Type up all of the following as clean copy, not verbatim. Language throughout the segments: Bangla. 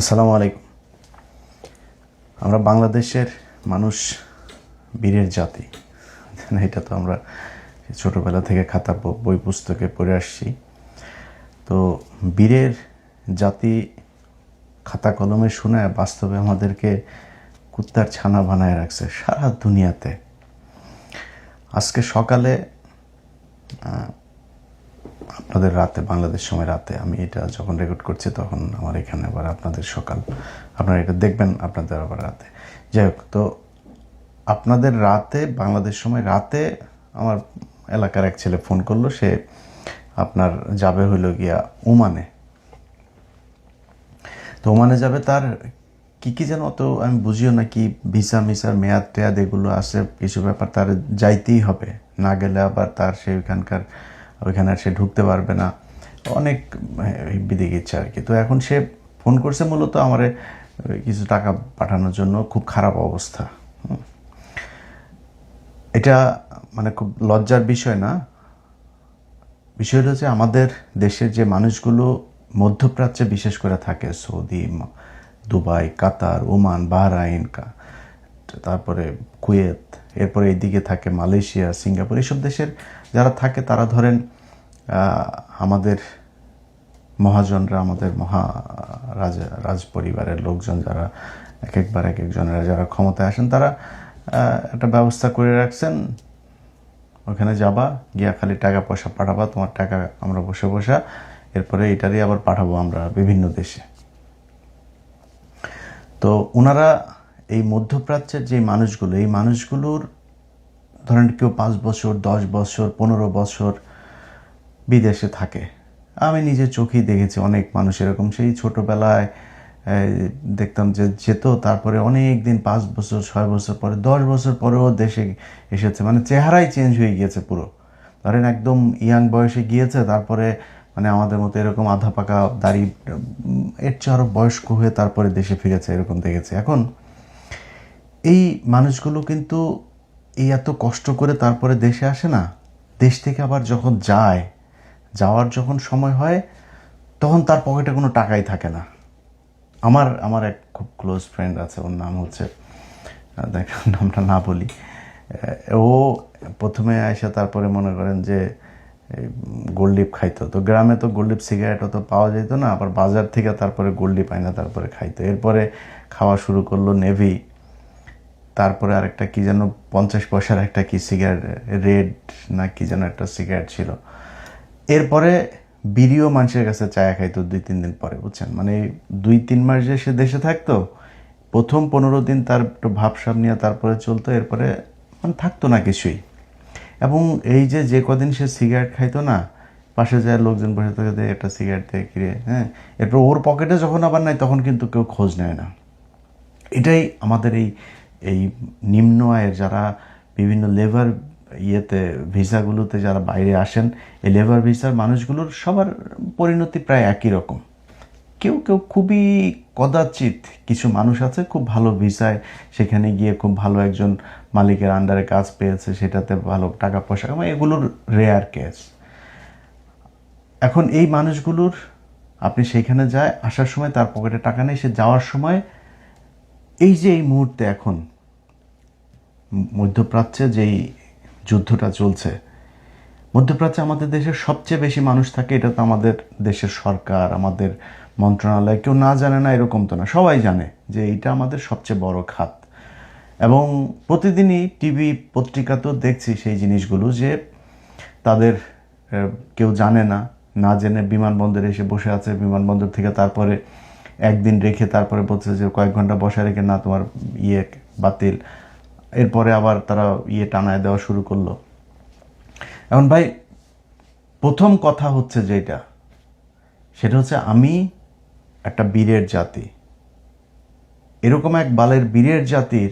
আসসালামু আলাইকুম। আমরা বাংলাদেশের মানুষ বীরের জাতি, এটা তো আমরা ছোটোবেলা থেকে খাতা বই পুস্তকে পড়ে আসছি। তো বীরের জাতি খাতা কলমে শোনায় বাস্তবে আমাদেরকে কুত্তার ছানা বানায় রাখছে সারা দুনিয়াতে। আজকে সকালে আপনাদের রাতে, বাংলাদেশ সময় রাতে, আমি এটা যখন রেকর্ড করছি তখন আমার এখানে আবার আপনাদের সকাল, আপনারা এটা দেখবেন আপনাদের আবার রাতে। যাই হোক, তো আপনাদের রাতে, বাংলাদেশ সময় রাতে আমার এলাকার এক ছেলে ফোন করলো। সে আপনার যাবে হইল গিয়া ওমানে। তো ওমানে যাবে, তার কি যেন, তো আমি বুঝিও না, কি ভিসা মিসার মেয়াদ টেয়াদ এগুলো আছে, কিছু ব্যাপার তার যাইতেই হবে, না গেলে আবার তার সে ওইখানে আর সে ঢুকতে পারবে না, অনেক বিদিক ইচ্ছা আর কি। তো এখন সে ফোন করছে মূলত আমারে কিছু টাকা পাঠানোর জন্য। খুব খারাপ অবস্থা। এটা মানে খুব লজ্জার বিষয় না। বিষয়টা হচ্ছে আমাদের দেশের যে মানুষগুলো মধ্যপ্রাচ্যে বিশেষ করে থাকে, সৌদি, দুবাই, কাতার, ওমান, বাহরাইন, তারপরে কুয়েত, এরপরে এইদিকে থাকে মালয়েশিয়া, সিঙ্গাপুর, এইসব দেশের যারা থাকে তারা ধরেন আমাদের মহাজনরা, আমাদের রাজ পরিবারের লোকজন যারা এক একজনের যারা ক্ষমতায় আসেন, তারা একটা ব্যবস্থা করে রাখছেন। ওখানে যাবা, গিয়া খালি টাকা পয়সা পাঠাবা, তোমার টাকা আমরা বসে বসা, এরপরে এটারই আবার পাঠাবো আমরা বিভিন্ন দেশে। তো ওনারা এই মধ্যপ্রাচ্যের যে মানুষগুলো, এই মানুষগুলোর ধরেন কেউ 5 বছর, 10 বছর, 15 বছর বিদেশে থাকে। আমি নিজের চোখেই দেখেছি অনেক মানুষ এরকম। সেই ছোটোবেলায় দেখতাম যে যেত, তারপরে অনেক দিন, 5 বছর, 6 বছর পরে, 10 বছর পরেও দেশে এসেছে। মানে চেহারাই চেঞ্জ হয়ে গিয়েছে পুরো। ধরেন একদম ইয়াং বয়সে গিয়েছে, তারপরে মানে আমাদের মতো এরকম আধা পাকা দাড়ি, এর চেয়ে আরও বয়স্ক হয়ে তারপরে দেশে ফিরেছে, এরকম দেখেছে। এখন এই মানুষগুলো কিন্তু এই এত কষ্ট করে তারপরে দেশে আসে না, দেশ থেকে আবার যখন যাওয়ার যখন সময় হয়, তখন তার পকেটে কোনো টাকাই থাকে না। আমার এক খুব ক্লোজ ফ্রেন্ড আছে, ওর নাম হচ্ছে, নামটা না বলি, ও প্রথমে আইসা তারপরে মনে করেন যে গোল্ডলিপ খাইতো। তো গ্রামে তো গোল্ডলিপ সিগারেট অত পাওয়া যেত না, আবার বাজার থেকে তারপরে গোল্ডলিপ আইনা তারপরে খাইতো। এরপরে খাওয়া শুরু করলো নেভি, তারপরে আরেকটা কি যেন 50 পয়সার একটা কি সিগারেট, রেড না কি যেন একটা সিগারেট ছিল। এরপরে বিড়িও মানুষের কাছে চায়া খাইতো 2-3 দিন পরে, বুঝছেন। মানে 2-3 মাস যে সে দেশে থাকতো, প্রথম 15 দিন তার একটু ভাবসাব নিয়ে তারপরে চলতো, এরপরে মানে থাকতো না কিছুই। এবং এই যে কদিন সে সিগারেট খাইতো না, পাশে যায় লোকজন বসে থাকে, একটা সিগারেট দিয়ে কিনে, হ্যাঁ, এরপর ওর পকেটে যখন আবার নাই, তখন কিন্তু কেউ খোঁজ নেয় না। এটাই আমাদের এই নিম্ন আয়ের যারা বিভিন্ন লেবার ভিসাগুলোতে যারা বাইরে আসেন, এই লেবার ভিসার মানুষগুলোর সবার পরিণতি প্রায় একই রকম। কেউ খুবই কদাচিৎ কিছু মানুষ আছে খুব ভালো ভিসায়, সেখানে গিয়ে খুব ভালো একজন মালিকের আন্ডারে কাজ পেয়েছে, সেটাতে ভালো টাকা পয়সা কামায়, এগুলোর রেয়ার কেস। এখন এই মানুষগুলোর আপনি সেইখানে যায়, আসার সময় তার পকেটে টাকা নেই, সে যাওয়ার সময় এই মুহূর্তে এখন মধ্যপ্রাচ্যে যেই যুদ্ধটা চলছে, মধ্যপ্রাচ্যে আমাদের দেশের সবচেয়ে বেশি মানুষ থাকে। এটা তো আমাদের দেশের সরকার, আমাদের মন্ত্রণালয় কেউ না জানে না এরকম তো না, সবাই জানে যে এইটা আমাদের সবচেয়ে বড় খাত। এবং প্রতিদিনই টিভি পত্রিকাতেও দেখছি সেই জিনিসগুলো, যে তাদের কেউ জানে না জেনে বিমানবন্দরে এসে বসে আছে, বিমানবন্দর থেকে তারপরে একদিন রেখে তারপরে বলছে যে কয়েক ঘন্টা বসা রেখে না, তোমার বাতিল। এরপরে আবার তারা টানায় দেওয়া শুরু করলো। এখন ভাই, প্রথম কথা হচ্ছে সেটা হচ্ছে আমি একটা বীরের জাতি, এরকম এক বালের বীরের জাতির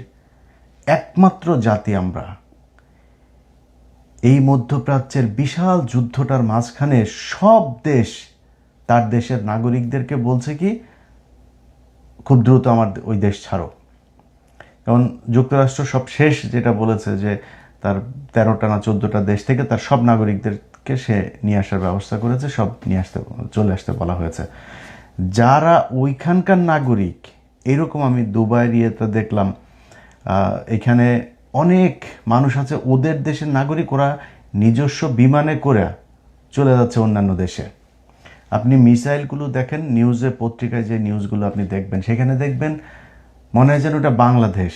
একমাত্র জাতি আমরা। এই মধ্যপ্রাচ্যের বিশাল যুদ্ধটার মাঝখানে সব দেশ তার দেশের নাগরিকদেরকে বলছে কি, খুব দ্রুত আমার ওই দেশ ছাড়ো। কারণ যুক্তরাষ্ট্র সব শেষ যেটা বলেছে যে তার 13টা না 14টা দেশ থেকে তার সব নাগরিকদেরকে সে নিয়ে আসার ব্যবস্থা করেছে, সব চলে আসতে বলা হয়েছে। যারা ওইখানকার নাগরিক, এরকম আমি দুবাইয়ের ইয়েতে দেখলাম, এখানে অনেক মানুষ আছে ওদের দেশের নাগরিক, ওরা নিজস্ব বিমানে করে চলে যাচ্ছে অন্যান্য দেশে। আপনি মিসাইলগুলো দেখেন, নিউজে পত্রিকায় যে নিউজগুলো আপনি দেখবেন, সেখানে দেখবেন মনে হয় যেন ওটা বাংলাদেশ।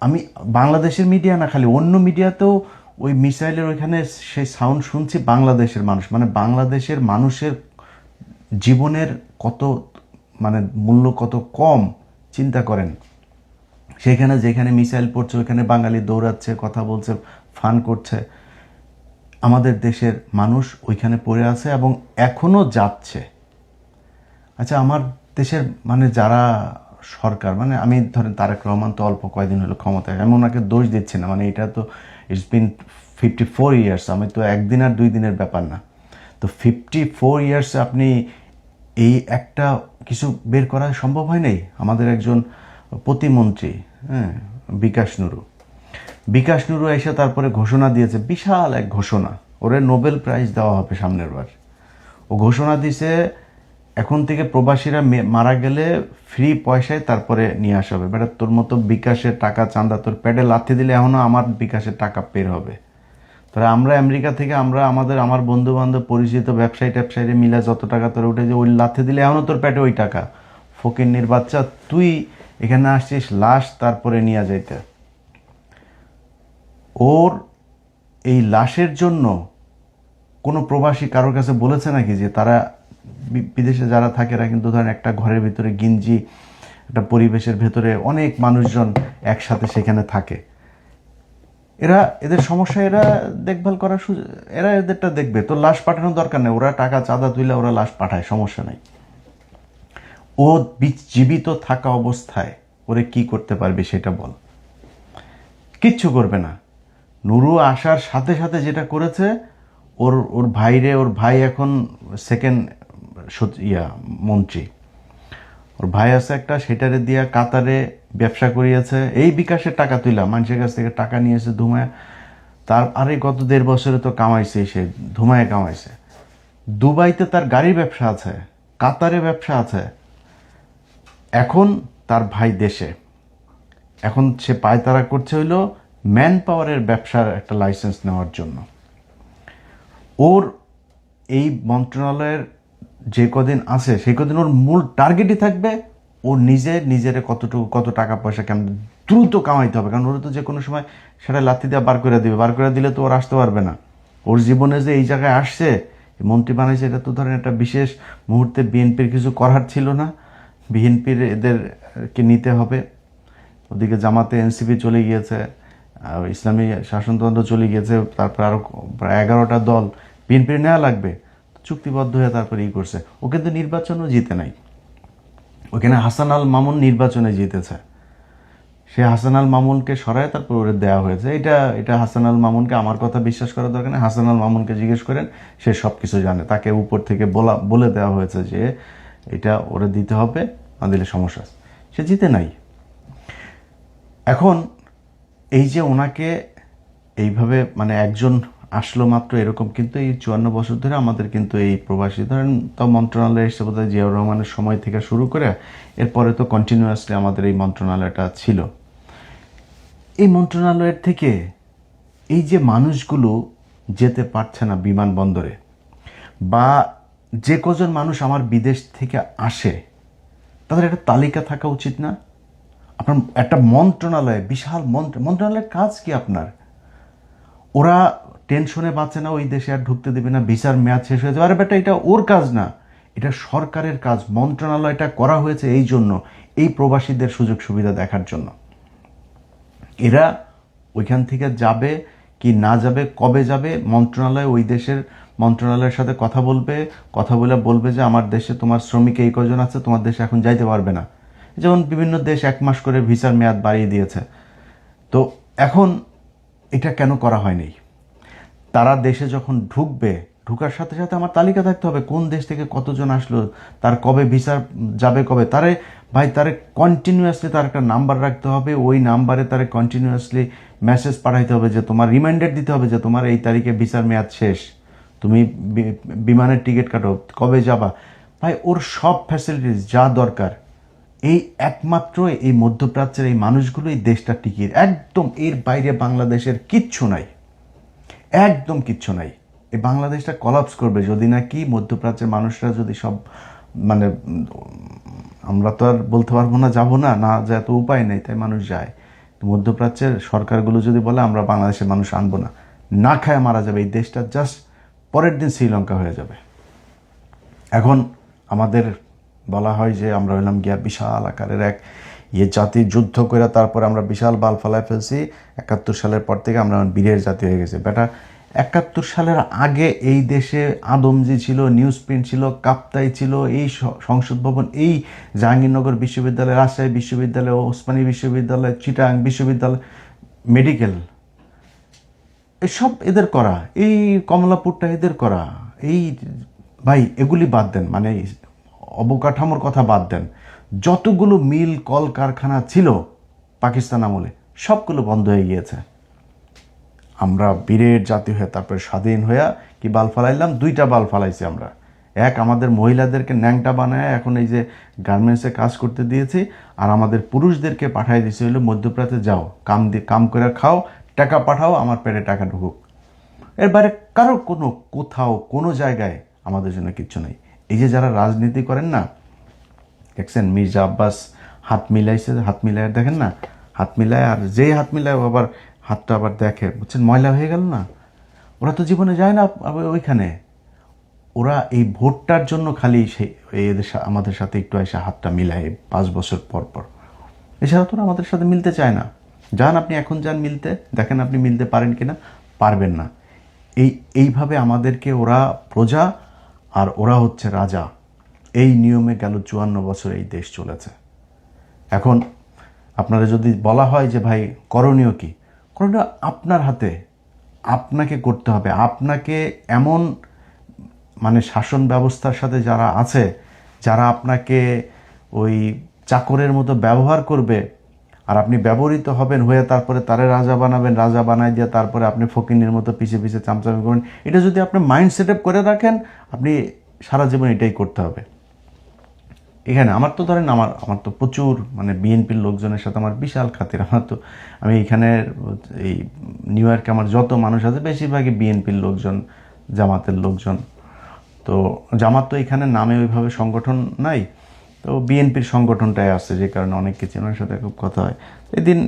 আমি বাংলাদেশের মিডিয়া না, খালি অন্য মিডিয়াতেও ওই মিসাইলের ওইখানে সেই সাউন্ড শুনছি বাংলাদেশের মানুষ, মানে বাংলাদেশের মানুষের জীবনের কত মানে মূল্য কত কম চিন্তা করেন। সেখানে যেখানে মিসাইল পড়ছে ওইখানে বাঙালি দৌড়াচ্ছে, কথা বলছে, ফান করছে। আমাদের দেশের মানুষ ওইখানে পড়ে আছে এবং এখনও যাচ্ছে। আচ্ছা, আমার দেশের মানে যারা সরকার, মানে আমি ধরেন তারেক রহমান তো অল্প কয়েকদিন হলো ক্ষমতায়, আমি ওনাকে দোষ দিচ্ছি না, মানে এটা তো ইটস বিন 54 ইয়ার্স, আমি তো একদিন আর 2 দিনের ব্যাপার না। তো 54 ইয়ার্সে আপনি এই একটা কিছু বের করা সম্ভব হয় নাই। আমাদের একজন প্রতিমন্ত্রী, হ্যাঁ, বিকাশ নুরু এসে তারপরে ঘোষণা দিয়েছে, বিশাল এক ঘোষণা, ওরে নোবেল প্রাইজ দেওয়া হবে সামনের বার। ও ঘোষণা দিছে এখন থেকে প্রবাসীরা মারা গেলে ফ্রি পয়সায় তারপরে নিয়ে আসা হবে। বেটা, তোর মতো বিকাশের টাকা চাঁদা তোর পেটে লাথি দিলে এখনও আমার বিকাশের টাকা বের হবে। তোরা আমরা আমেরিকা থেকে আমার বন্ধু বান্ধব পরিচিত ব্যবসায়ী মিলে যত টাকা তোর উঠে যে ওই লাথি দিলে এখনও তোর পেটে ওই টাকা। ফকিন্নির বাচ্চা, তুই এখানে আসছিস লাশ তারপরে নিয়ে যাইতে। ওর এই লাশের জন্য কোনো প্রবাসী কারোর কাছে বলেছে নাকি যে তারা বিদেশে যারা থাকে এরা কিন্তু ধরেন একটা ঘরের ভিতরে গিঞ্জি, একটা পরিবেশের ভেতরে অনেক মানুষজন একসাথে সেখানে থাকে, এরা এদের সমস্যা এরা দেখভাল করার এরা এদেরটা দেখবে। তো লাশ পাঠানোর দরকার নেই, ওরা টাকা চাঁদা তুলে ওরা লাশ পাঠায়, সমস্যা নাই। ও জীবিত থাকা অবস্থায় ওরে কি করতে পারবে সেটা বল। কিচ্ছু করবে না। নুরু আসার সাথে সাথে যেটা করেছে, ওর ভাই এখন সেকেন্ড মন্ত্রী, ওর ভাই আছে একটা, সেটারে দিয়া কাতারে ব্যবসা করিয়েছে, এই বিকাশের টাকা তুইলা মানুষের কাছ থেকে টাকা নিয়েছে ধুমায়। তার আরে গত 1.5 বছরে তো কামাইছে, সে ধুমায় কামাইছে। দুবাইতে তার গাড়ির ব্যবসা আছে, কাতারে ব্যবসা আছে। এখন তার ভাই দেশে, এখন সে পায়তারা করছে হইলো ম্যান পাওয়ারের ব্যবসার একটা লাইসেন্স নেওয়ার জন্য। ওর এই মন্ত্রণালয়ের যে কদিন আছে সেই কদিন ওর মূল টার্গেটই থাকবে ও নিজের কত টাকা পয়সা কেমন দ্রুত কামাইতে হবে, কারণ ওরা তো যে কোনো সময় সেটা লাথি দিয়ে বার করে দিলে তো ওর আসতে পারবে না। ওর জীবনে যে এই জায়গায় আসছে, মন্ত্রী বানাইছে, এটা তো ধরেন একটা বিশেষ মুহূর্তে বিএনপির কিছু করার ছিল না, বিএনপির এদেরকে নিতে হবে। ওদিকে জামাতে এনসিপি চলে গিয়েছে, ইসলামী শাসনতন্ত্র চলে গিয়েছে, তারপর আরও প্রায় 11টা দল, বিএনপির নেওয়া লাগবে, চুক্তিবদ্ধ হয়ে তারপরে করছে। ও কিন্তু নির্বাচনও জিতে নাই, ওখানে হাসান আল মামুন নির্বাচনে জিতেছে। সে হাসান আল মামুনকে সরায় তারপর ওরে দেওয়া হয়েছে। এটা হাসান আল মামুনকে আমার কথা বিশ্বাস করার দরকার নেই, হাসান আল মামুনকে জিজ্ঞেস করেন, সে সব কিছু জানে। তাকে উপর থেকে বলে দেওয়া হয়েছে যে এটা ওরে দিতে হবে, না দিলে সমস্যা আছে। সে জিতে নাই। এখন এই যে ওনাকে এইভাবে মানে একজন আসলো মাত্র এরকম, কিন্তু এই 54 বছর ধরে আমাদের কিন্তু এই প্রবাসী ধরেন তো মন্ত্রণালয় এসে বোধহয় জিয়াউর রহমানের সময় থেকে শুরু করে এরপরে তো কন্টিনিউয়াসলি আমাদের এই মন্ত্রণালয়টা ছিল। এই মন্ত্রণালয়ের থেকে এই যে মানুষগুলো যেতে পারছে না বিমানবন্দরে, বা যে কজন মানুষ আমার বিদেশ থেকে আসে তাদের একটা তালিকা থাকা উচিত না? আপনার একটা মন্ত্রণালয়, বিশাল মন্ত্রণালয়ের কাজ কি আপনার? ওরা টেনশনে বাঁচে না, ওই দেশে আর ঢুকতে দেবে না, ভিসার মেয়াদ শেষ হয়ে যাবে। আরে বেটা, এটা ওর কাজ না, এটা সরকারের কাজ। মন্ত্রণালয়টা করা হয়েছে এই জন্য, এই প্রবাসীদের সুযোগ সুবিধা দেখার জন্য। এরা ওইখান থেকে যাবে কি না যাবে, কবে যাবে, মন্ত্রণালয় ওই দেশের মন্ত্রণালয়ের সাথে কথা বলবে যে আমার দেশে তোমার শ্রমিক এই কজন আছে, তোমার দেশে এখন যাইতে পারবে না। যেমন বিভিন্ন দেশ 1 মাস করে ভিসার মেয়াদ বাড়িয়ে দিয়েছে। তো এখন এটা কেন করা হয়নি? তারা দেশে যখন ঢুকার সাথে সাথে আমার তালিকা থাকতে হবে কোন দেশ থেকে কতজন আসলো, তার কবে ভিসা যাবে, কবে তারে কন্টিনিউয়াসলি তার একটা নাম্বার রাখতে হবে। ওই নাম্বারে তারে কন্টিনিউয়াসলি মেসেজ পাঠাইতে হবে, যে তোমার রিমাইন্ডার দিতে হবে যে তোমার এই তারিখে ভিসার মেয়াদ শেষ, তুমি বিমানের টিকিট কাটো, কবে যাবা। ভাই ওর সব ফ্যাসিলিটিস যা দরকার এই একমাত্র এই মধ্যপ্রাচ্যের এই মানুষগুলোই দেশটা টিকিয়ে, একদম এর বাইরে বাংলাদেশের কিচ্ছু নাই, একদম কিচ্ছু নাই। এই বাংলাদেশটা কলাপস করবে যদি না কি মধ্যপ্রাচ্যের মানুষরা যদি সব মানে আমরা তো আর বলতে পারবো না যাবো না, না যায় তো উপায় নেই, তাই মানুষ যায়। মধ্যপ্রাচ্যের সরকারগুলো যদি বলে আমরা বাংলাদেশের মানুষ আনবো না, না খায় মারা যাবে, এই দেশটা জাস্ট পরের দিন শ্রীলঙ্কা হয়ে যাবে। এখন আমাদের বলা হয় যে আমরা হইলাম গিয়া বিশাল আকারের এক জাতির যুদ্ধ করে তারপরে আমরা বিশাল বাল ফলায় ফেলছি। 71 সালের পর থেকে আমরা বীরের জাতি হয়ে গেছি। বেটা 71 সালের আগে এই দেশে আদমজি ছিল, নিউজ প্রিন্ট ছিল, কাপ্তাই ছিল, এই সংসদ ভবন, এই জাহাঙ্গীরনগর বিশ্ববিদ্যালয়, রাজশাহী বিশ্ববিদ্যালয়, ওসমানী বিশ্ববিদ্যালয়, চিটাং বিশ্ববিদ্যালয়, মেডিকেল, এসব এদের করা, এই কমলাপুরটা এদের করা। এই ভাই এগুলি বাদ দেন, মানে অবকাঠামোর কথা বাদ দেন, যতগুলো মিল কল কারখানা ছিল পাকিস্তান আমলে সবগুলো বন্ধ হয়ে গিয়েছে। আমরা বীরের জাতি হয়ে তারপরে স্বাধীন হয়ে কি বাল ফালাইলাম, দুইটা বাল ফালাইছি আমরা। এক, আমাদের মহিলাদেরকে ন্যাংটা বানায় এখন এই যে গার্মেন্টসে কাজ করতে দিয়েছি, আর আমাদের পুরুষদেরকে পাঠাই দিয়েছে হলো মধ্যপ্রাচ্যে যাও কাম করে খাও, টাকা পাঠাও, আমার পেটে টাকা ঢুকুক। এর বাইরে কারো কোথাও কোনো জায়গায় আমাদের জন্য কিচ্ছু নেই। এই যে যারা রাজনীতি করেন না, দেখছেন মির্জা আব্বাস হাত মিলাইছে, হাত মিলায় দেখেন না, হাত মিলায়, আর যেই হাত মিলায় আবার হাতটা আবার দেখে, বুঝছেন ময়লা হয়ে গেল না, ওরা তো জীবনে যায় না ওইখানে। ওরা এই ভোটটার জন্য খালি সেই এদের আমাদের সাথে একটু এসে হাতটা মিলায় 5 বছর পর পর, এছাড়া তো আমাদের সাথে মিলতে চায় না। যান আপনি এখন যান মিলতে, দেখেন আপনি মিলতে পারেন কিনা, পারবেন না। এইভাবে আমাদেরকে ওরা প্রজা আর ওরা হচ্ছে রাজা, এই নিয়মে গেল 54 বছর এই দেশ চলেছে। এখন আপনারা যদি বলা হয় যে ভাই করণীয় কি, করণীয় আপনার হাতে, আপনাকে করতে হবে। আপনাকে এমন মানে শাসন ব্যবস্থার সাথে যারা আছে, যারা আপনাকে ওই চাকরের মতো ব্যবহার করবে, আর আপনি ব্যবহৃত হবেন হয়ে তারপরে তারে রাজা বানাবেন, রাজা বানাই দিয়ে তারপরে আপনি ফকিনের মতো পিছিয়ে পিছিয়ে চামচামি করবেন, এটা যদি আপনি মাইন্ড সেট আপ করে রাখেন, আপনি সারা জীবন এটাই করতে হবে। এখানে আমার তো ধরেন আমার তো প্রচুর মানে বিএনপির লোকজনের সাথে আমার বিশাল খাতির। আমি এখানে এই নিউ ইয়র্কে আমার যত মানুষ আছে বেশিরভাগই বিএনপির লোকজন, জামাতের লোকজন। তো জামাত তো এখানে নামে ওইভাবে সংগঠন নাই, তো বিএনপির সংগঠনটাই আছে, যে কারণে অনেক কিছু ওনার সাথে খুব কথা হয়। এদিন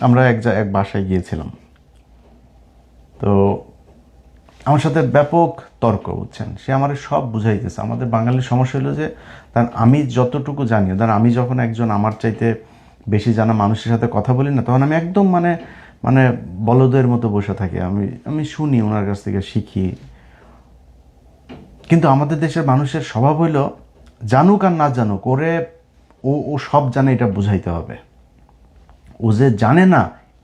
আমরা এক বাসায় গিয়েছিলাম, তো আমার সাথে ব্যাপক তর্ক, বুঝছেন, সে আমার সব বুঝাইতেছে। আমাদের বাঙালির সমস্যা হলো যে আমি যতটুকু জানি, আমি যখন একজন আমার চাইতে বেশি জানা মানুষের সাথে কথা বলি না, তখন আমি একদম মানে মানে বলদের মতো বসে থাকি। আমি শুনি, ওনার কাছ থেকে শিখি। কিন্তু আমাদের দেশের মানুষের স্বভাব হইল জানুক আর না জানুক, ও সব জানে, এটা বুঝাইতে হবে। ও যে জানে না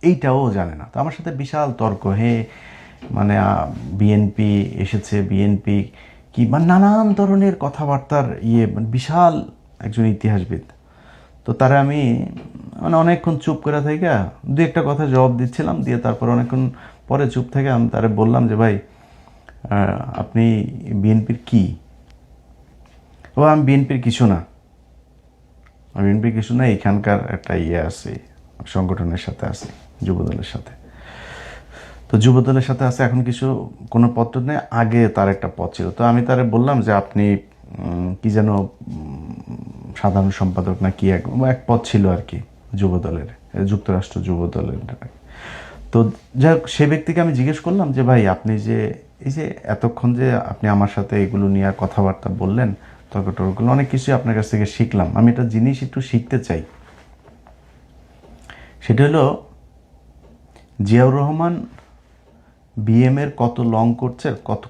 এইটাও জানে না। তো আমার সাথে বিশাল তর্ক, মানে বিএনপি এসেছে, বিএনপি কি, মানে নানান ধরনের কথাবার্তার মানে বিশাল একজন ইতিহাসবিদ। তো তারা আমি মানে অনেকক্ষণ চুপ করে থেকে দু একটা কথা জবাব দিচ্ছিলাম, দিয়ে তারপর অনেকক্ষণ পরে চুপ থেকে আমি তারে বললাম যে ভাই আপনি বিএনপির কি? ও আমি বিএনপির কিছু না, আমি বিএনপির কিছু না, এখানকার একটা আছে, সংগঠনের সাথে আছে, যুবদলের সাথে। তো যুবদলের সাথে আছে, এখন কোনো পদ নেই, আগে তার একটা পদ ছিল। তো আমি তারে বললাম যে আপনি কি যেন সাধারণ সম্পাদক না কি এক পদ ছিল আর কি যুবদলের, যুক্তরাষ্ট্র যুবদলের। তো যাই হোক, সে ব্যক্তিকে আমি জিজ্ঞেস করলাম যে ভাই আপনি যে এই যে এতক্ষণ যে আপনি আমার সাথে এগুলো নিয়ে কথাবার্তা বললেন, তর্ক টর্কগুলো, অনেক কিছুই আপনার কাছ থেকে শিখলাম, আমি একটা জিনিস একটু শিখতে চাই। সেটা হলো জিয়াউর রহমান বিএম এর কত লং করছে,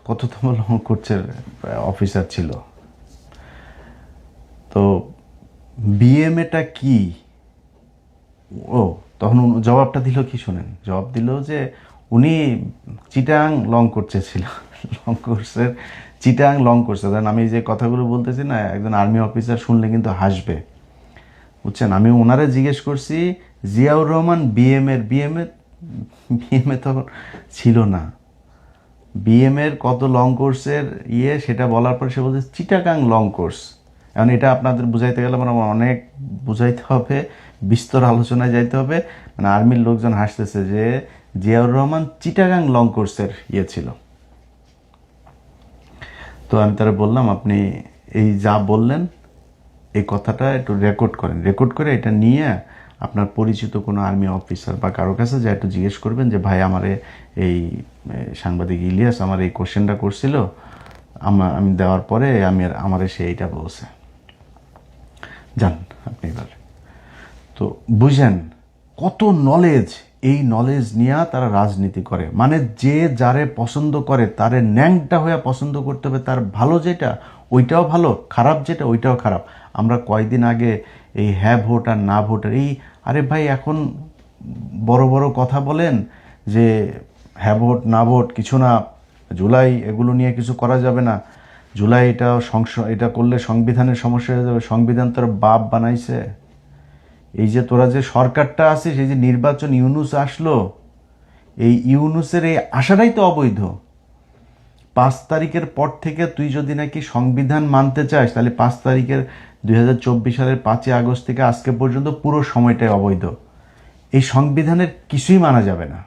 কততম লং করছে অফিসার ছিল। তো বিএম এটা কি, ও তখন জবাবটা দিল কি শোনেন, জবাব দিল যে উনি চিটাং লং করছে ছিল, লং কোর্সের চিটাং লং করছে। কারণ আমি যে কথাগুলো বলতেছি না, একজন আর্মি অফিসার শুনলে কিন্তু হাসবে, বুঝছেন। আমি ওনারে জিজ্ঞেস করছি জিয়াউর রহমান বিএম এ তখন ছিল না, বিএম এর কত লং কোর্সের সেটা বলার পর সে বলছে চিটাগাং লং কোর্স। এখন এটা আপনাদের বুঝাইতে গেলে মানে আমার অনেক বুঝাইতে হবে, বিস্তর আলোচনায় যাইতে হবে। মানে আর্মির লোকজন হাসতেছে যে জিয়াউর রহমান চিটাগাং লং কোর্সের ছিল। তো আমি তারা বললাম, আপনি এই যা বললেন এই কথাটা একটু রেকর্ড করেন, রেকর্ড করে এটা নিয়ে আপনার পরিচিত কোনো আর্মি অফিসার বা কারো কাছে যা একটু জিজ্ঞেস করবেন যে ভাই আমারে এই সাংবাদিক ইলিয়াস আমার এই কোশ্চেনটা করছিল, আমি দেওয়ার পরে আমারে সে এইটা বলছে। যান আপনি এবার। তো বুঝেন কত নলেজ, এই নলেজ নিয়ে তারা রাজনীতি করে। মানে যে যারে পছন্দ করে তারে ন্যাংটা হয়ে পছন্দ করতে হবে, তার ভালো যেটা ওইটাও ভালো, খারাপ যেটা ওইটাও খারাপ। আমরা কয়েকদিন আগে এই হ্যাঁ ভোট আর না ভোটের আরে ভাই এখন বড় বড় কথা বলেন যে হ্যাঁ ভোট না ভোট কিছু না, জুলাই এগুলো নিয়ে কিছু করা যাবে না, জুলাই এটা করলে সংবিধানের সমস্যা হয়ে যাবে। সংবিধান তোর বাপ বানাইছে। এই যে তোরা যে সরকারটা আছে, সেই যে নির্বাচন ইউনুস আসলো, এই ইউনুসের এই আশাটাই তো অবৈধ। 5 তারিখের পর থেকে তুই যদি নাকি সংবিধান মানতে চাস, তাহলে 5 তারিখের 2024 সালের 5ই আগস্ট থেকে আজকে পর্যন্ত পুরো সময়টাই অবৈধ। এই সংবিধানের কিছুই মানা যাবে না।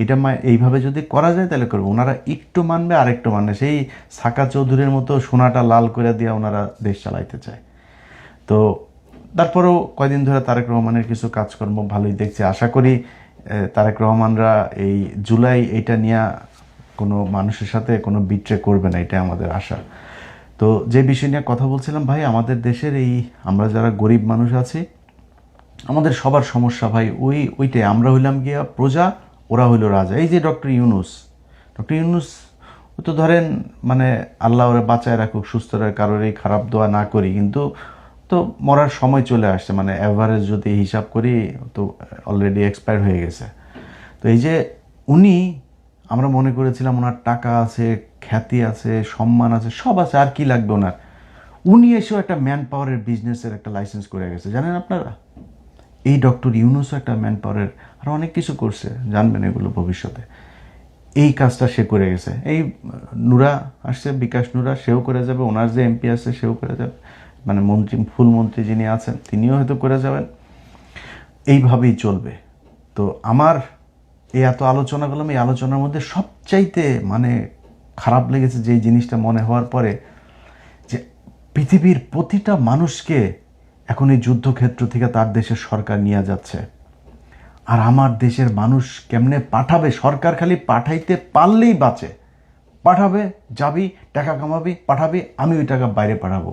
এটা এইভাবে যদি করা যায় তাহলে করবো। ওনারা একটু মানবে আর একটু মানবে, সেই সাকা চৌধুরীর মতো সোনাটা লাল করে দিয়ে ওনারা দেশ চালাইতে চায়। তো তারপরেও কয়দিন ধরে তারেক রহমানের কিছু কাজকর্ম ভালোই দেখছি। আশা করি তারেক রহমানরা এই জুলাই এইটা নিয়ে কোনো মানুষের সাথে কোনো বিট্রে করবে না, এটা আমাদের আশা। তো যে বিষয় নিয়ে কথা বলছিলাম ভাই, আমাদের দেশের এই আমরা যারা গরিব মানুষ আছি, আমাদের সবার সমস্যা ভাই ওইটাই। আমরা হইলাম গিয়া প্রজা, ওরা হইল রাজা। এই যে ডক্টর ইউনুস ও তো ধরেন মানে আল্লাহ ওরা বাঁচায় রাখুক, সুস্থ রাখুক, কারোর এই খারাপ দোয়া না করি, কিন্তু তো মরার সময় চলে আসছে। মানে অ্যাভারেজ যদি হিসাব করি তো অলরেডি এক্সপায়ার হয়ে গেছে। তো এই যে উনি, আমরা মনে করেছিলাম ওনার টাকা আছে, খ্যাতি আছে, সম্মান আছে, সব আছে, আর কি লাগবে ওনার। উনি এসেও একটা ম্যান পাওয়ারের বিজনেসের একটা লাইসেন্স করে গেছে, জানেন আপনারা? এই ডক্টর ইউনুসও একটা ম্যান পাওয়ারের আর অনেক কিছু করছে, জানবেন এগুলো ভবিষ্যতে। এই কাজটা সে করে গেছে। এই নুরা আসছে, বিকাশ নুরা, সেও করে যাবে। ওনার যে এমপি আছে সেও করে যাবে, মানে মন্ত্রী, ফুল মন্ত্রী যিনি আছেন তিনিও হয়তো করে যাবেন। এইভাবেই চলবে। তো আমার এই এত আলোচনা করলাম, এই আলোচনার মধ্যে সবচাইতে মানে খারাপ লেগেছে যে জিনিসটা মনে হওয়ার পরে, যে পৃথিবীর প্রতিটা মানুষকে এখন এই যুদ্ধক্ষেত্র থেকে তার দেশের সরকার নিয়ে যাচ্ছে। আর আমার দেশের মানুষ কেমনে পাঠাবে? সরকার খালি পাঠাইতে পারলেই বাঁচে। পাঠাবে, যাবি, টাকা কামাবি, পাঠাবি, আমি ওই টাকা বাইরে পাঠাবো।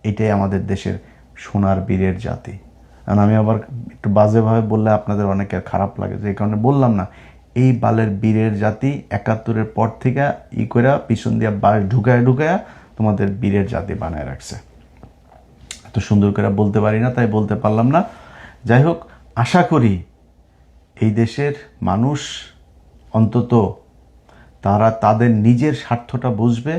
এটাই আমাদের দেশের সোনার বীরের জাতি। কারণ আমি আবার একটু বাজেভাবে বললে আপনাদের অনেকের খারাপ লাগে, যে কারণে বললাম না। এই বালের বীরের জাতি 71-এর পর থেকে করে পিছন দিয়া বাস ঢুকায়া তোমাদের বীরের জাতি বানায় রাখছে। এত সুন্দর করে বলতে পারি না, তাই বলতে পারলাম না। যাই হোক, আশা করি এই দেশের মানুষ অন্তত তারা তাদের নিজের স্বার্থটা বুঝবে,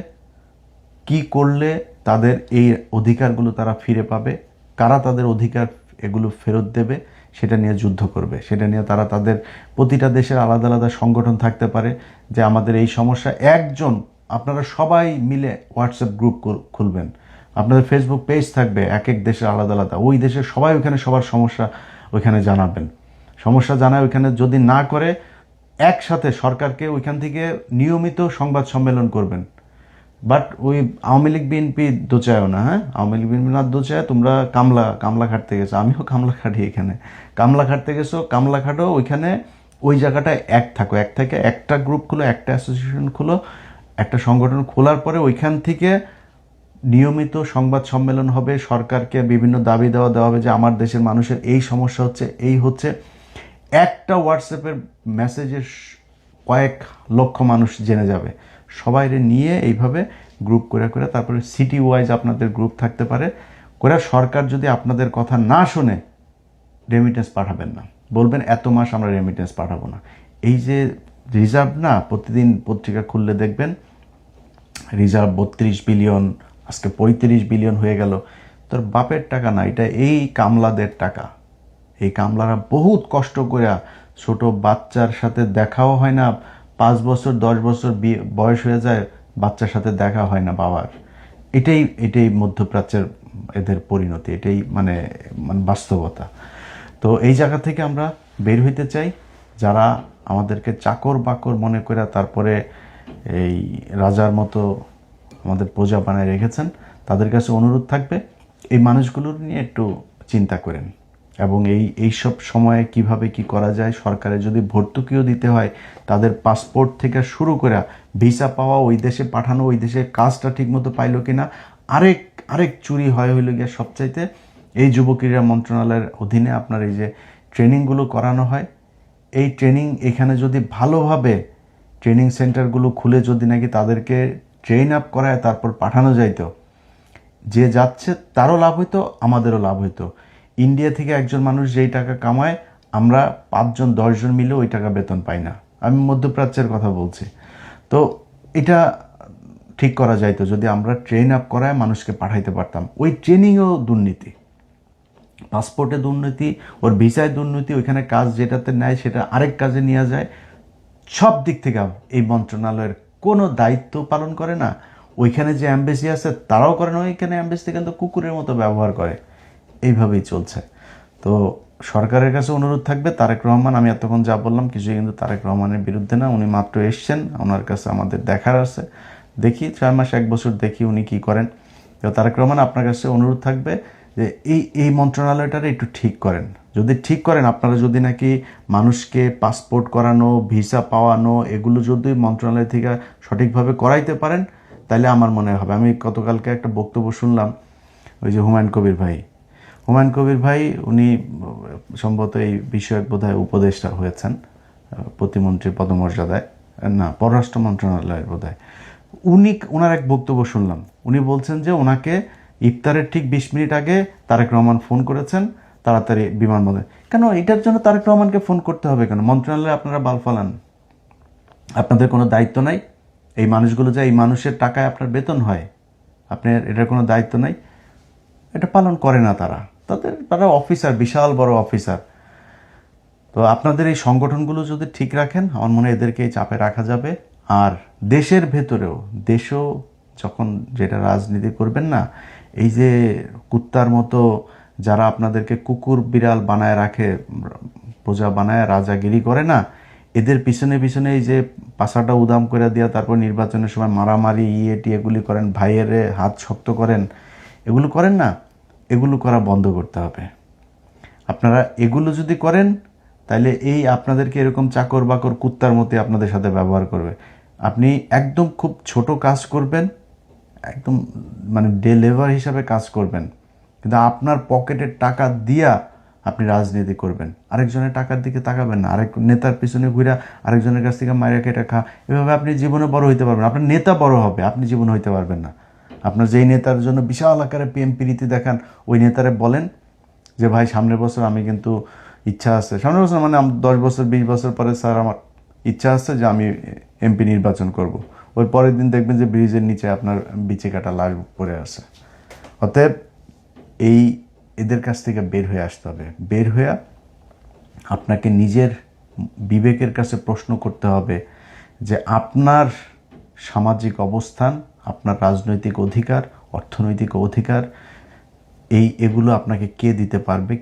কি করলে তাদের এই অধিকারগুলো তারা ফিরে পাবে, কারা তাদের অধিকার এগুলো ফেরত দেবে, সেটা নিয়ে যুদ্ধ করবে। সেটা নিয়ে তারা তাদের প্রতিটা দেশের আলাদা আলাদা সংগঠন থাকতে পারে, যে আমাদের এই সমস্যা একজন, আপনারা সবাই মিলে হোয়াটসঅ্যাপ গ্রুপ খুলবেন, আপনাদের ফেসবুক পেজ থাকবে, এক এক দেশের আলাদা আলাদা, ওই দেশের সবাই ওইখানে সবার সমস্যা ওইখানে জানাবেন। সমস্যা জানায় ওইখানে যদি না করে, একসাথে সরকারকে ওইখান থেকে নিয়মিত সংবাদ সম্মেলন করবেন। বাট ওই আওয়ামী লীগ বিএনপি দোচায়ও না। হ্যাঁ, আওয়ামী লীগ বিএনপি না দোচায়, তোমরা কামলা খাটতে গেছো, আমিও কামলা খাটি, এখানে কামলা খাটতে গেছো, কামলা খাটো, ওইখানে ওই জায়গাটায় এক থাকো, এক থেকে একটা গ্রুপ খুলো, একটা অ্যাসোসিয়েশন খুলো, একটা সংগঠন খোলার পরে ওইখান থেকে নিয়মিত সংবাদ সম্মেলন হবে, সরকারকে বিভিন্ন দাবি দেওয়া হবে যে আমার দেশের মানুষের এই সমস্যা হচ্ছে, এই হচ্ছে। একটা হোয়াটসঅ্যাপের মেসেজের কয়েক লক্ষ মানুষ জেনে যাবে। সবাইরে নিয়ে এইভাবে গ্রুপ করে তারপরে সিটি ওয়াইজ আপনাদের গ্রুপ থাকতে পারে করে, সরকার যদি আপনাদের কথা না শোনে রেমিটেন্স পাঠাবেন না, বলবেন এত মাস আমরা রেমিটেন্স পাঠাবো না। এই যে রিজার্ভ না, প্রতিদিন পত্রিকা খুললে দেখবেন রিজার্ভ 32 বিলিয়ন, আজকে 35 বিলিয়ন হয়ে গেল। তোর বাপের টাকা না, এটা এই কামলাদের টাকা। এই কামলারা বহুত কষ্ট করে, ছোট বাচ্চার সাথে দেখাও হয় না, 5 বছর 10 বছর বয়স হয়ে যায়, বাচ্চার সাথে দেখা হয় না বাবার। এটাই মধ্যপ্রাচ্যের এদের পরিণতি, এটাই মানে মানে বাস্তবতা। তো এই জায়গা থেকে আমরা বের হইতে চাই। যারা আমাদেরকে চাকর বাকর মনে করে তারপরে এই রাজার মতো আমাদের প্রজা বানায় রেখেছেন, তাদের কাছে অনুরোধ থাকবে এই মানুষগুলোর নিয়ে একটু চিন্তা করেন, এবং এইসব সময়ে কিভাবে কি করা যায়। সরকারের যদি ভর্তুকিও দিতে হয়, তাদের পাসপোর্ট থেকে শুরু করে ভিসা পাওয়া, ওই দেশে পাঠানো, ওই দেশে কাজটা ঠিকমতো পাইলো কিনা। আরেক চুরি হইল গিয়া সবচাইতে, এই যুব ক্রীড়া মন্ত্রণালয়ের অধীনে আপনার এই যে ট্রেনিংগুলো করানো হয়, এই ট্রেনিং এখানে যদি ভালোভাবে ট্রেনিং সেন্টারগুলো খুলে যদি নাকি তাদেরকে ট্রেন আপ করায় তারপর পাঠানো যাইতো, যে যাচ্ছে তারও লাভ হইতো, আমাদেরও লাভ হইতো। ইন্ডিয়া থেকে একজন মানুষ যেই টাকা কামায়, আমরা 5 জন 10 জন মিলে ওই টাকা বেতন পাই না। আমি মধ্যপ্রাচ্যের কথা বলছি। তো এটা ঠিক করা যাইতো যদি আমরা ট্রেন আপ করায় মানুষকে পাঠাইতে পারতাম। ওই ট্রেনিংয়েও দুর্নীতি, পাসপোর্টে দুর্নীতি, ওর ভিসায় দুর্নীতি, ওইখানে কাজ যেটাতে নেয় সেটা আরেক কাজে নিয়ে যায়। সব দিক থেকে এই মন্ত্রণালয়ের কোনো দায়িত্ব পালন করে না। ওইখানে যে অ্যাম্বাসি আছে তারাও করে না, ওইখানে অ্যাম্বাসি কিন্তু কুকুরের মতো ব্যবহার করে। এইভাবেই চলছে। তো সরকারের কাছে অনুরোধ থাকবে, তারেক রহমান, আমি এতক্ষণ যা বললাম কিছুই কিন্তু তারেক রহমানের বিরুদ্ধে না, উনি মাত্র এসছেন, ওনার কাছে আমাদের দেখার আছে। দেখি 6 মাস 1 বছর দেখি উনি কি করেন। তো তারেক রহমান, আপনার কাছে অনুরোধ থাকবে যে এই মন্ত্রণালয়টারে একটু ঠিক করেন। যদি ঠিক করেন, আপনারা যদি নাকি মানুষকে পাসপোর্ট করানো, ভিসা পাওয়ানো, এগুলো যদি মন্ত্রণালয় থেকে সঠিকভাবে করাইতে পারেন, তাহলে আমার মনে হবে। আমি গতকালকে একটা বক্তব্য শুনলাম, ওই যে হুমায়ুন কবির ভাই উনি সম্ভবত এই বিষয়ক বোধহয় উপদেষ্টা হয়েছেন, প্রতিমন্ত্রী পদমর্যাদায়, না পররাষ্ট্র মন্ত্রণালয়ের বোধহয়। ওনার এক বক্তব্য শুনলাম, উনি বলছেন যে ওনাকে ইফতারের ঠিক 20 মিনিট আগে তারেক রহমান ফোন করেছেন তাড়াতাড়ি বিমানবন্দরে। কেন এটার জন্য তারেক রহমানকে ফোন করতে হবে কেন? মন্ত্রণালয়ে আপনারা বাল ফালান, আপনাদের কোনো দায়িত্ব নাই? এই মানুষগুলো যে এই মানুষের টাকায় আপনার বেতন হয়, আপনার এটার কোনো দায়িত্ব নাই? এটা পালন করে না তারা অফিসার, বিশাল বড় অফিসার। তো আপনাদের এই সংগঠনগুলো যদি ঠিক রাখেন, আমার মনে হয় এদেরকে এই চাপে রাখা যাবে। আর দেশের ভেতরেও, দেশও যখন যেটা রাজনীতি করবেন না, এই যে কুত্তার মতো যারা আপনাদেরকে কুকুর বিড়াল বানায় রাখে, প্রজা বানায় রাজাগিরি করে না, এদের পিছনে পিছনে এই যে পাশাটা উদাম করে দেওয়া, তারপর নির্বাচনের সময় মারামারি এগুলি করেন, ভাইয়ের হাত শক্ত করেন, এগুলো করেন না, এগুলো করা বন্ধ করতে হবে। আপনারা এগুলো যদি করেন, তাহলে এই আপনাদেরকে এরকম চাকর বাকর কুত্তার মতো আপনাদের সাথে ব্যবহার করবে। আপনি একদম খুব ছোট কাজ করবেন, একদম মানে ডে লেবার হিসাবে কাজ করবেন, কিন্তু আপনার পকেটের টাকা দিয়া আপনি রাজনীতি করবেন। আরেকজনের টাকার দিকে তাকাবেন না, আরেক নেতার পিছনে ঘুরে আরেকজনের কাছ থেকে মাইরা কেটে খা, এভাবে আপনি জীবনে বড় হইতে পারবেন। আপনার নেতা বড় হবে, আপনি জীবনে হইতে পারবেন না। আপনার যেই নেতার জন্য বিশাল আকারে প্রীতি দেখান, ওই নেতারে বলেন যে ভাই সামনের বছর আমি কিন্তু ইচ্ছা আছে, সামনের বছর মানে 10 বছর 20 বছর পরে স্যার আমার ইচ্ছা আছে যে আমি এমপি নির্বাচন করব। ওই পরের দিন দেখবেন যে ব্রিজের নিচে আপনার বিচে কাটা লাশ পড়ে আছে। অতএব এদের কাছ থেকে বের হয়ে আসতে হবে। বের হয়ে আপনাকে নিজের বিবেকের কাছে প্রশ্ন করতে হবে যে আপনার সামাজিক অবস্থান, আপনার রাজনৈতিক অধিকার, অর্থনৈতিক অধিকার, এগুলো আপনাকে কে দিতে পারবে,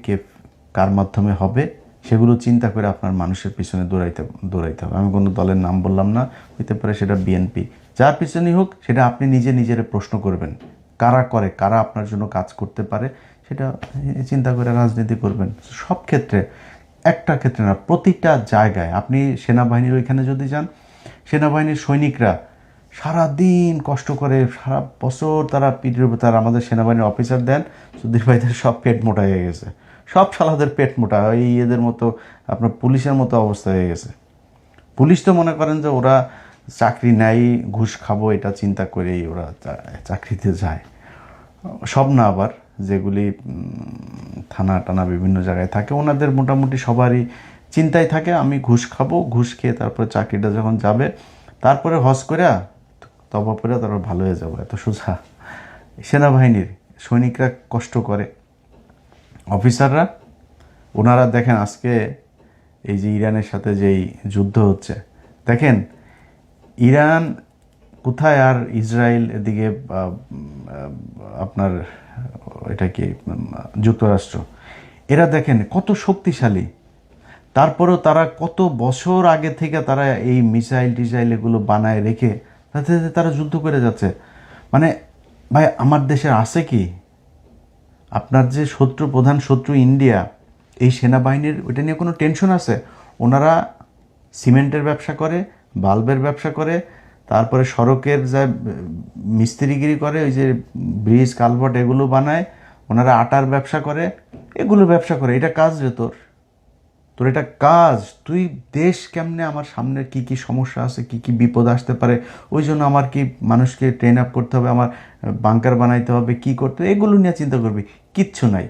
কার মাধ্যমে হবে, সেগুলো চিন্তা করে আপনার মানুষের পিছনে দৌড়াইতে হবে। আমি কোনো দলের নাম বললাম না, হইতে পারে সেটা বিএনপি, যার পিছনেই হোক, সেটা আপনি নিজের প্রশ্ন করবেন। কারা আপনার জন্য কাজ করতে পারে সেটা চিন্তা করে রাজনীতি করবেন। সব ক্ষেত্রে, একটা ক্ষেত্রে না, প্রতিটা জায়গায়। আপনি সেনাবাহিনীর ওইখানে যদি যান, সেনাবাহিনীর সৈনিকরা সারাদিন কষ্ট করে, সারা বছর তারা পিঠের উপর, তারা আমাদের সেনাবাহিনীর অফিসার দেন সুধীর ভাইদের সব পেট মোটা হয়ে গেছে, সব শালাদের পেট মোটা, এদের মতো আপনার পুলিশের মতো অবস্থা হয়ে গেছে। পুলিশ তো মনে করেন যে ওরা চাকরি নেয়, ঘুষ খাবো এটা চিন্তা করেই ওরা চাকরিতে যায়। সব না, আবার যেগুলি থানা টানা বিভিন্ন জায়গায় থাকে, ওনাদের মোটামুটি সবারই চিন্তায় থাকে আমি ঘুষ খাবো, ঘুষ খেয়ে তারপরে চাকরিটা যখন যাবে, তারপরে হজ করে তবা করে তারপর ভালো হয়ে যাবো, এত সোজা। সেনাবাহিনীর সৈনিকরা কষ্ট করে, অফিসাররা, ওনারা দেখেন আজকে এই যে ইরানের সাথে যেই যুদ্ধ হচ্ছে, দেখেন ইরান কোথায় আর ইসরায়েল এদিকে আপনার এটা কি যুক্তরাষ্ট্র, এরা দেখেন কত শক্তিশালী, তারপরেও তারা কত বছর আগে থেকে তারা এই মিসাইল টিসাইল এগুলো বানায় রেখে তাতে তারা যুদ্ধ করে যাচ্ছে। মানে ভাই আমার দেশের আছে কি? আপনার যে শত্রু, প্রধান শত্রু ইন্ডিয়া, এই সেনাবাহিনীর ওইটা নিয়ে কোনো টেনশন আছে? ওনারা সিমেন্টের ব্যবসা করে, বাল্বের ব্যবসা করে, তারপরে সড়কের যা মিস্ত্রিগিরি করে, ওই যে ব্রিজ কালভার্ট এগুলো বানায়, ওনারা আটার ব্যবসা করে, এগুলো ব্যবসা করে। এটা কাজ রে তোর, তোর এটা কাজ। তুই দেশ কেমনে, আমার সামনে কি কি সমস্যা আছে, কি কি বিপদ আসতে পারে, ওই জন্য আমার কি মানুষকে ট্রেন আপ করতে হবে, আমার বাংকার বানাইতে হবে, কি করতে হবে, এগুলো নিয়ে চিন্তা করবি। কিচ্ছু নাই,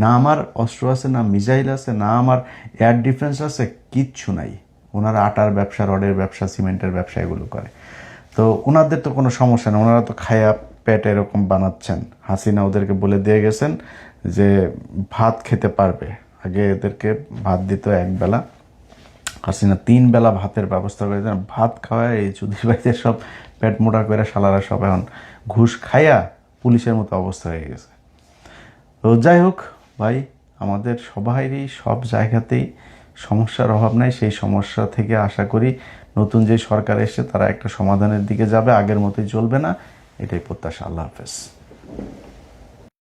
না আমার অস্ত্র আছে, না মিসাইল আছে, না আমার এয়ার ডিফেন্স আছে, কিচ্ছু নাই। ওনারা আটার ব্যবসা, রডের ব্যবসা, সিমেন্টের ব্যবসা এগুলো করে। তো ওনাদের তো কোনো সমস্যা নেই, ওনারা তো খায়া পেট এরকম বানাচ্ছেন। হাসিনা ওদেরকে বলে দিয়ে গেছেন যে ভাত খেতে পারবে। আগে এদেরকে ভাত দিত একবেলা, হাসিনা 3 বেলা ভাতের ব্যবস্থা করে দেন। ভাত খাওয়ায় এই চুদির বাড়িতে সব পেট মোটা করে শালারা সব এখন ঘুষ খাইয়া পুলিশের মতো অবস্থা হয়ে গেছে। তো যাই হোক ভাই, আমাদের সবাইরই সব জায়গাতেই সমস্যার অভাব নাই। সেই সমস্যা থেকে আশা করি নতুন যে সরকার এসছে তারা একটা সমাধানের দিকে যাবে, আগের মতোই চলবে না, এটাই প্রত্যাশা। আল্লাহ হাফেজ।